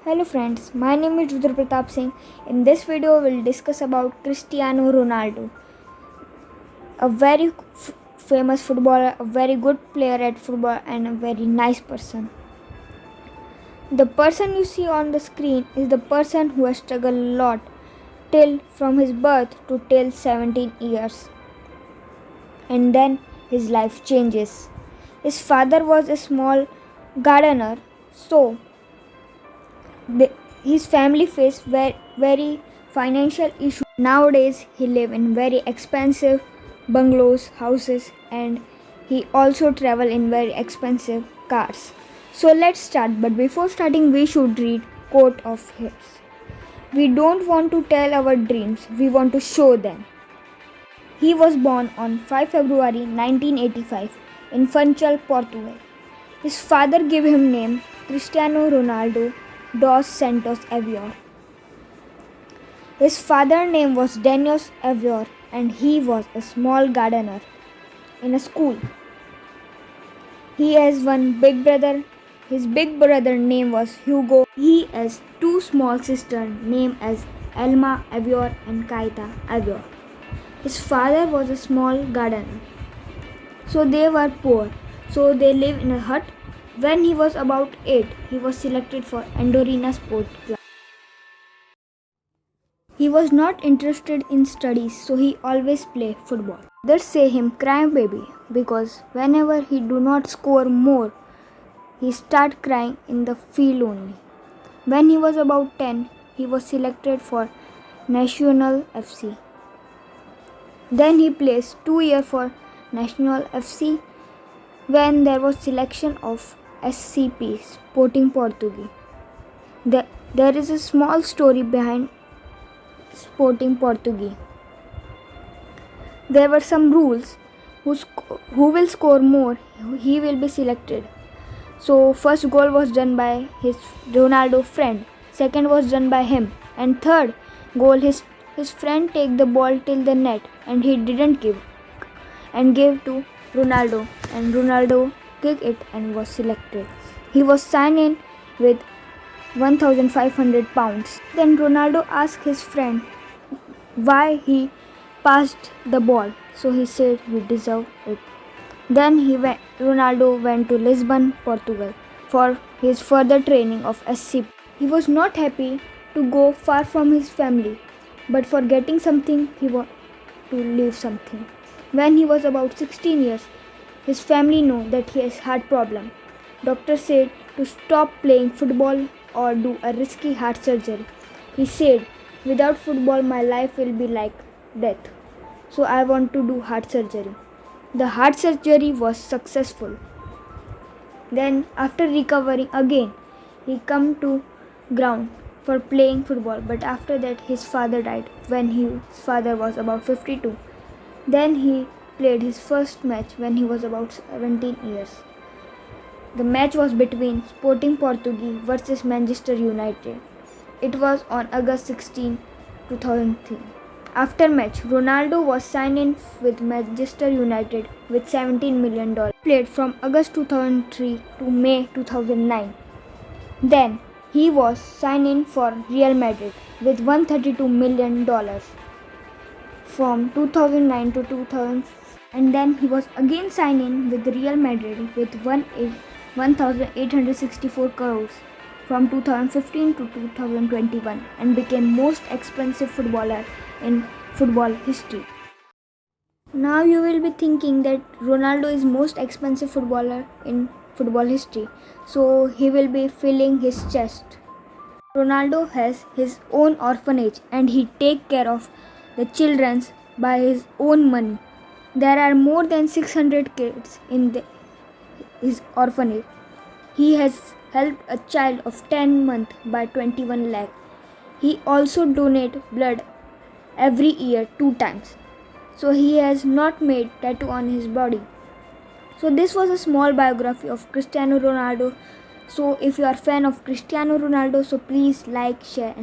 Hello friends, my name is Rudra Pratap Singh. In this video, we'll discuss about Cristiano Ronaldo, a very famous footballer, a very good player at football, and a very nice person. The person you see on the screen is the person who has struggled a lot till from his birth to till 17 years. And then his life changes. His father was a small gardener, so his family faced very financial issues. Nowadays, he live in very expensive bungalows, houses, and he also travel in very expensive cars. So let's start. But before starting, we should read quote of his. We don't want to tell our dreams. We want to show them. He was born on 5 February 1985 in Funchal, Portugal. His father gave him name Cristiano Ronaldo dos Santos Aveiro. His father's name was Daniel Aveiro and he was a small gardener in a school. He has one big brother. His big brother name was Hugo. He has two small sisters named as Elma Aveiro and Kaita Aveiro. His father was a small gardener. So they were poor. So they lived in a hut. When he was about 8, he was selected for Andorina Sport Club. He was not interested in studies, so he always played football. Others say him crying baby because whenever he do not score more, he start crying in the field only. When he was about 10, he was selected for Nacional FC. Then he plays 2 years for Nacional FC when there was selection of SCP, Sporting Portuguese. There is a small story behind Sporting Portuguese. There were some rules. Who will score more, he will be selected. So first goal was done by his Ronaldo friend. Second was done by him. And third goal, his friend take the ball till the net and he didn't give and gave to Ronaldo, and Ronaldo kicked it and was selected. He was signed in with 1,500 pounds. Then Ronaldo asked his friend why he passed the ball. So he said he deserved it. Then Ronaldo went to Lisbon, Portugal for his further training of SCP. He was not happy to go far from his family, but for getting something he wanted to leave something. When he was about 16 years, his family knew that he has heart problem. Doctor said to stop playing football or do a risky heart surgery. He said, without football my life will be like death. So I want to do heart surgery. The heart surgery was successful. Then after recovering again, he come to ground for playing football, but after that his father died when his father was about 52. Then he played his first match when he was about 17 years. The match was between Sporting Portuguese versus Manchester United. It was on August 16, 2003. After match, Ronaldo was signed in with Manchester United with $17 million. Played from August 2003 to May 2009. Then he was signed in for Real Madrid with $132 million from 2009 to 2000, and then he was again signed in with Real Madrid with 1,864 crores from 2015 to 2021 and became most expensive footballer in football history. Now you will be thinking that Ronaldo is most expensive footballer in football history, so he will be filling his chest. Ronaldo has his own orphanage and he take care of the children by his own money. There are more than 600 kids in his orphanage. He has helped a child of 10 months by 21 lakh. He also donates blood every year 2 times. So he has not made tattoo on his body. So this was a small biography of Cristiano Ronaldo. So if you are a fan of Cristiano Ronaldo, so please like, share.